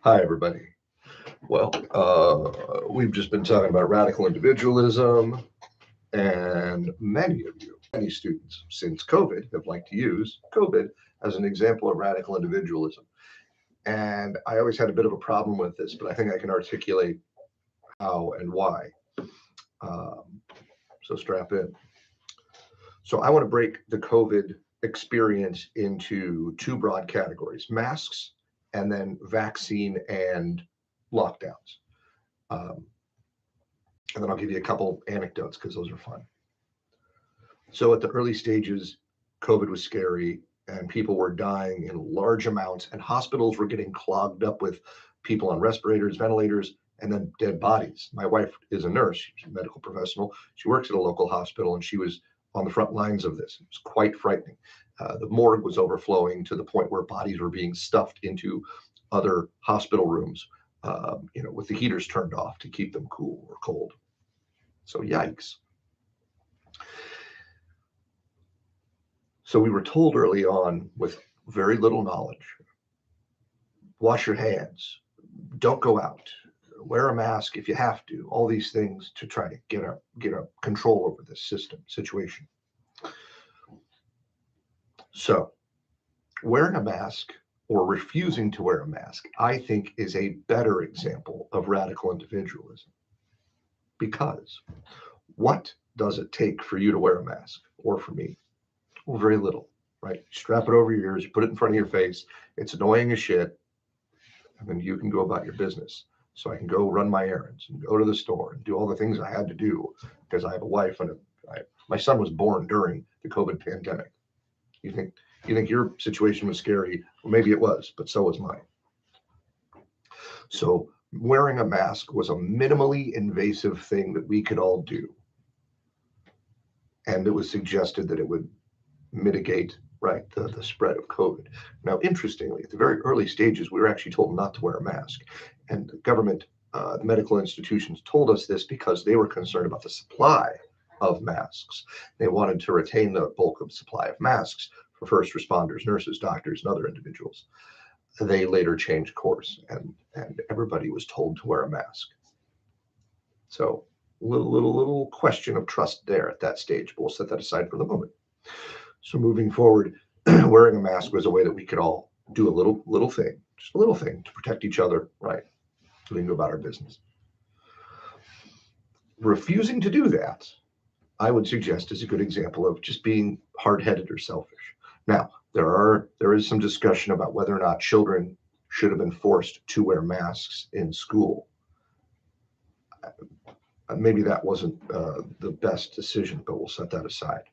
Hi, everybody. Well, we've just been talking about radical individualism, and many students since COVID have liked to use COVID as an example of radical individualism. And I always had a bit of a problem with this, but I think I can articulate how and why. Um, so strap in. So I want to break the COVID experience into two broad categories: masks and then vaccine and lockdowns. Um, and then I'll give you a couple anecdotes because those are fun. So at the early stages, COVID was scary and people were dying in large amounts, and hospitals were getting clogged up with people on respirators, ventilators, and then dead bodies. My wife is a nurse, she's a medical professional. She works at a local hospital, and she was on the front lines of this. It was quite frightening. The morgue was overflowing to the point where bodies were being stuffed into other hospital rooms, with the heaters turned off to keep them cool or cold. So, yikes. So we were told early on with very little knowledge: wash your hands, don't go out, wear a mask if you have to, all these things to try to get a control over this situation. So wearing a mask or refusing to wear a mask, I think, is a better example of radical individualism. Because what does it take for you to wear a mask, or for me? Well, very little, right? You strap it over your ears, you put it in front of your face. It's annoying as shit. And then you can go about your business. So I can go run my errands and go to the store and do all the things I had to do because I have a wife and my son was born during the COVID pandemic. You think your situation was scary? Well, maybe it was, but so was mine. So wearing a mask was a minimally invasive thing that we could all do. And it was suggested that it would mitigate, right, the spread of COVID. Now, interestingly, at the very early stages, we were actually told not to wear a mask. And the government, the medical institutions told us this because they were concerned about the supply of masks. They wanted to retain the bulk of supply of masks for first responders, nurses, doctors, and other individuals. They later changed course, and everybody was told to wear a mask. So little question of trust there at that stage, but we'll set that aside for the moment. So moving forward, wearing a mask was a way that we could all do a little thing, just a little thing to protect each other, right? So we can go about our business. Refusing to do that, I would suggest, is a good example of just being hard-headed or selfish. Now, there is some discussion about whether or not children should have been forced to wear masks in school. Maybe that wasn't the best decision, but we'll set that aside.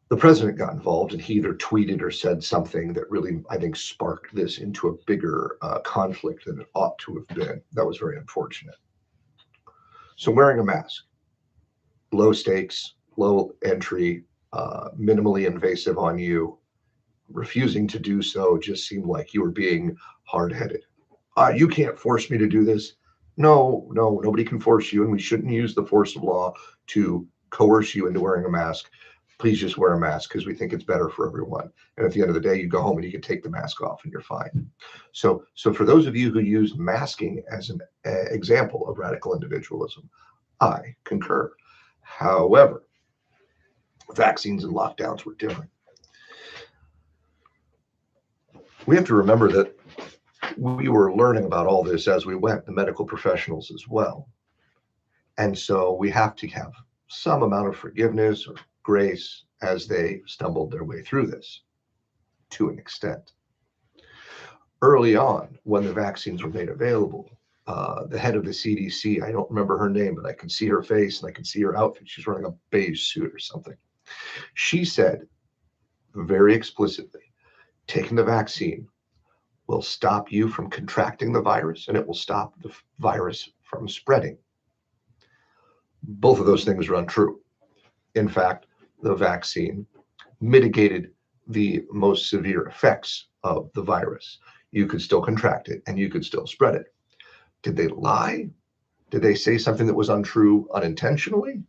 The president got involved, and he either tweeted or said something that really, I think, sparked this into a bigger conflict than it ought to have been. That was very unfortunate. So wearing a mask, low stakes, low entry, minimally invasive on you. Refusing to do so just seemed like you were being hard-headed. You can't force me to do this. No, nobody can force you, and we shouldn't use the force of law to coerce you into wearing a mask. Please just wear a mask because we think it's better for everyone. And at the end of the day, you go home and you can take the mask off and you're fine. So for those of you who use masking as an example of radical individualism, I concur. However, vaccines and lockdowns were different. We have to remember that we were learning about all this as we went, the medical professionals as well. And so we have to have some amount of forgiveness or grace as they stumbled their way through this to an extent. Early on, when the vaccines were made available, the head of the CDC, I don't remember her name, but I can see her face and I can see her outfit. She's wearing a beige suit or something. She said very explicitly, taking the vaccine will stop you from contracting the virus, and it will stop the virus from spreading. Both of those things are untrue. In fact, the vaccine mitigated the most severe effects of the virus. You could still contract it and you could still spread it. Did they lie? Did they say something that was untrue unintentionally?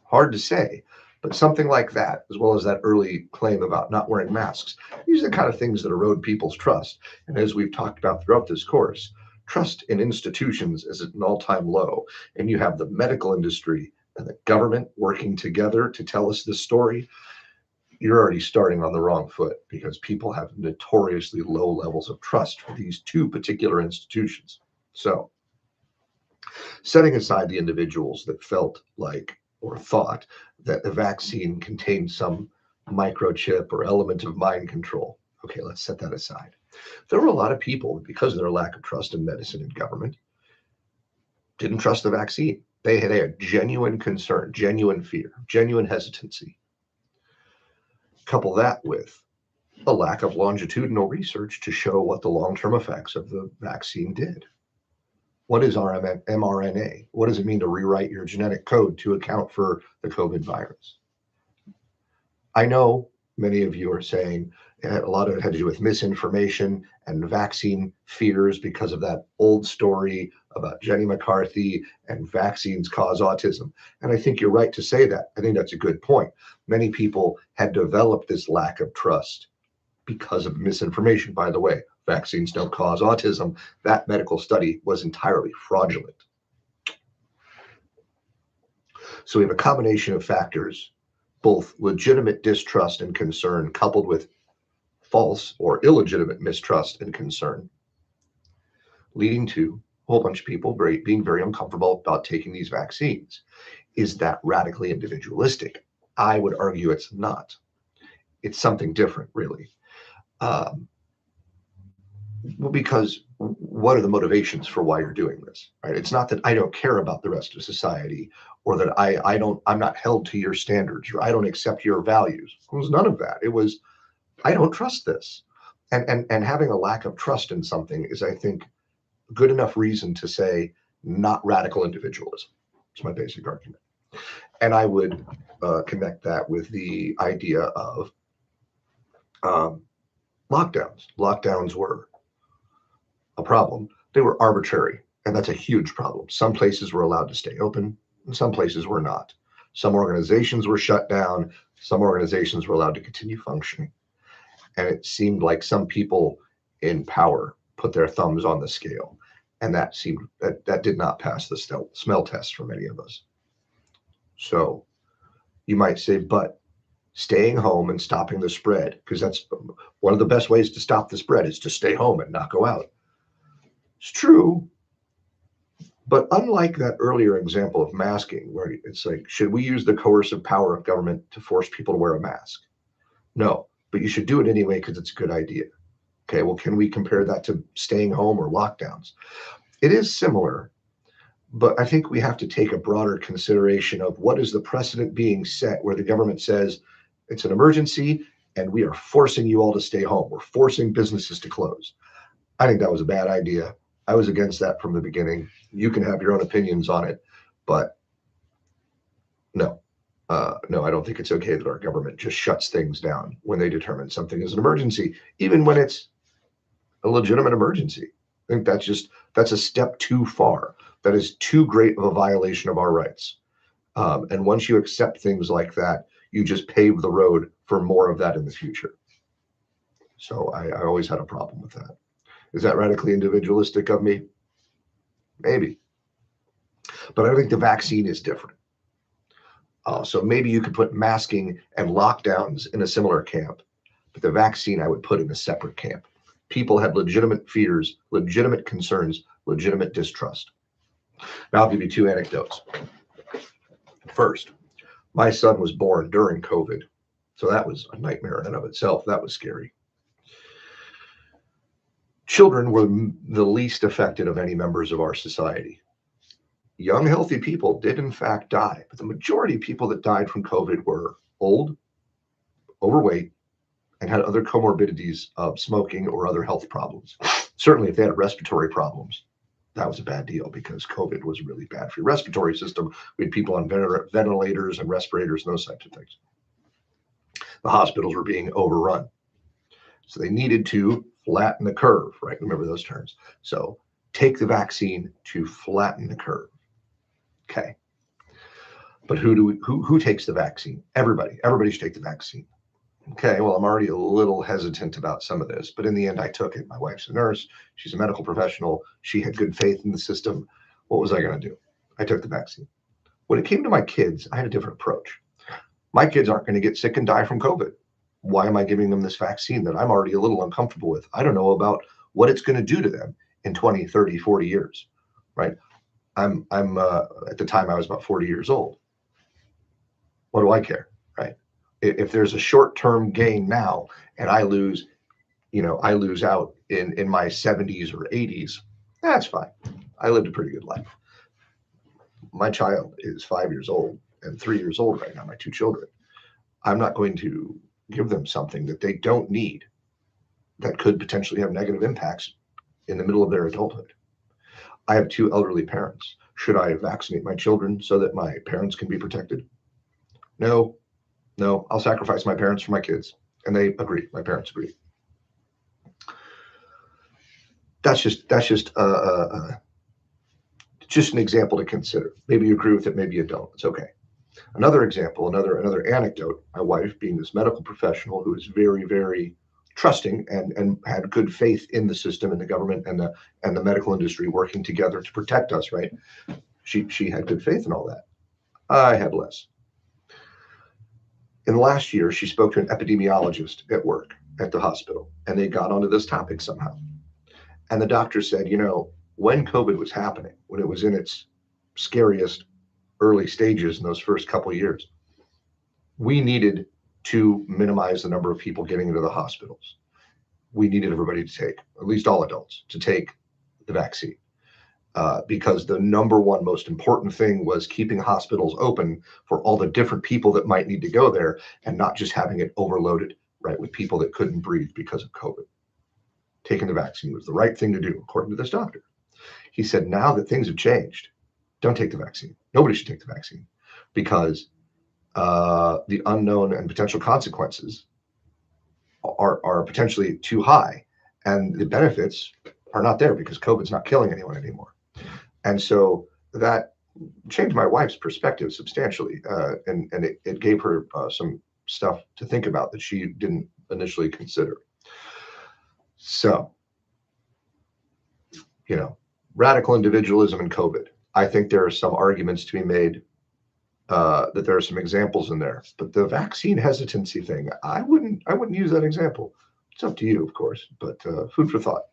Hard to say, But something like that, as well as that early claim about not wearing masks, these are the kind of things that erode people's trust. And as we've talked about throughout this course, trust in institutions is at an all-time low. And you have the medical industry and the government working together to tell us this story. You're already starting on the wrong foot, because people have notoriously low levels of trust for these two particular institutions. So, setting aside the individuals that felt like or thought that the vaccine contained some microchip or element of mind control. Okay, let's set that aside. There were a lot of people, because of their lack of trust in medicine and government, didn't trust the vaccine. They had a genuine concern, genuine fear, genuine hesitancy. Couple that with a lack of longitudinal research to show what the long-term effects of the vaccine did. What is mRNA? What does it mean to rewrite your genetic code to account for the COVID virus? I know many of you are saying a lot of it had to do with misinformation and vaccine fears because of that old story about Jenny McCarthy and vaccines cause autism. And I think you're right to say that. I think that's a good point. Many people had developed this lack of trust because of misinformation. By the way, vaccines don't cause autism. That medical study was entirely fraudulent. So we have a combination of factors, both legitimate distrust and concern coupled with false or illegitimate mistrust and concern, leading to a whole bunch of people being very uncomfortable about taking these vaccines. Is that radically individualistic? I would argue it's not. It's something different, really. Well, because what are the motivations for why you're doing this, right? It's not that I don't care about the rest of society, or that I'm not held to your standards, or I don't accept your values. It was none of that. It was, I don't trust this. And having a lack of trust in something is, I think, good enough reason to say not radical individualism. It's my basic argument. And I would connect that with the idea of lockdowns. Lockdowns were a problem. They were arbitrary, and that's a huge problem. Some places were allowed to stay open, and some places were not. Some organizations were shut down. Some organizations were allowed to continue functioning. And it seemed like some people in power put their thumbs on the scale, and that did not pass the smell test for many of us. So you might say, but staying home and stopping the spread, because that's one of the best ways to stop the spread, is to stay home and not go out. It's true, but unlike that earlier example of masking, where it's like, should we use the coercive power of government to force people to wear a mask? No, but you should do it anyway because it's a good idea. Okay, well, can we compare that to staying home or lockdowns? It is similar, but I think we have to take a broader consideration of what is the precedent being set where the government says it's an emergency and we are forcing you all to stay home. We're forcing businesses to close. I think that was a bad idea. I was against that from the beginning. You can have your own opinions on it, but no, I don't think it's okay that our government just shuts things down when they determine something is an emergency, even when it's a legitimate emergency. I think that's a step too far. That is too great of a violation of our rights. And once you accept things like that, you just pave the road for more of that in the future. So I always had a problem with that. Is that radically individualistic of me? Maybe. But I think the vaccine is different. So maybe you could put masking and lockdowns in a similar camp, but the vaccine I would put in a separate camp. People had legitimate fears, legitimate concerns, legitimate distrust. Now I'll give you two anecdotes. First, my son was born during COVID, so that was a nightmare in and of itself. That was scary. Children were the least affected of any members of our society. Young, healthy people did in fact die, but the majority of people that died from COVID were old, overweight, and had other comorbidities of smoking or other health problems. Certainly, if they had respiratory problems, that was a bad deal, because COVID was really bad for your respiratory system. We had people on ventilators and respirators and those types of things. The hospitals were being overrun. So they needed to flatten the curve, right? Remember those terms. So take the vaccine to flatten the curve. Okay. But who takes the vaccine? Everybody should take the vaccine. Okay, well, I'm already a little hesitant about some of this, but in the end, I took it. My wife's a nurse. She's a medical professional. She had good faith in the system. What was I going to do? I took the vaccine. When it came to my kids, I had a different approach. My kids aren't going to get sick and die from COVID. Why am I giving them this vaccine that I'm already a little uncomfortable with? I don't know about what it's going to do to them in 20, 30, 40 years, right? I'm at the time I was about 40 years old. What do I care, right? If there's a short-term gain now and I lose out in my 70s or 80s, that's fine. I lived a pretty good life. My child is 5 years old and 3 years old right now, my two children. I'm not going to give them something that they don't need that could potentially have negative impacts in the middle of their adulthood. I have two elderly parents. Should I vaccinate my children so that my parents can be protected? No, I'll sacrifice my parents for my kids. And they agree. My parents agree. That's just an example to consider. Maybe you agree with it, maybe you don't. It's okay. Another example, another anecdote. My wife, being this medical professional who is very, very trusting and had good faith in the system and the government and the medical industry working together to protect us, right? She had good faith in all that. I had less. In the last year, she spoke to an epidemiologist at work at the hospital, and they got onto this topic somehow. And the doctor said, when COVID was happening, when it was in its scariest early stages in those first couple of years, we needed to minimize the number of people getting into the hospitals. We needed everybody to take, at least all adults, to take the vaccine. Because the number one most important thing was keeping hospitals open for all the different people that might need to go there and not just having it overloaded, right, with people that couldn't breathe because of COVID. Taking the vaccine was the right thing to do, according to this doctor. He said, now that things have changed, don't take the vaccine. Nobody should take the vaccine because the unknown and potential consequences are potentially too high, and the benefits are not there because COVID's not killing anyone anymore. And so that changed my wife's perspective substantially, and it gave her some stuff to think about that she didn't initially consider. So, radical individualism and COVID. I think there are some arguments to be made that there are some examples in there, but the vaccine hesitancy thing, I wouldn't use that example. It's up to you, of course, but food for thought.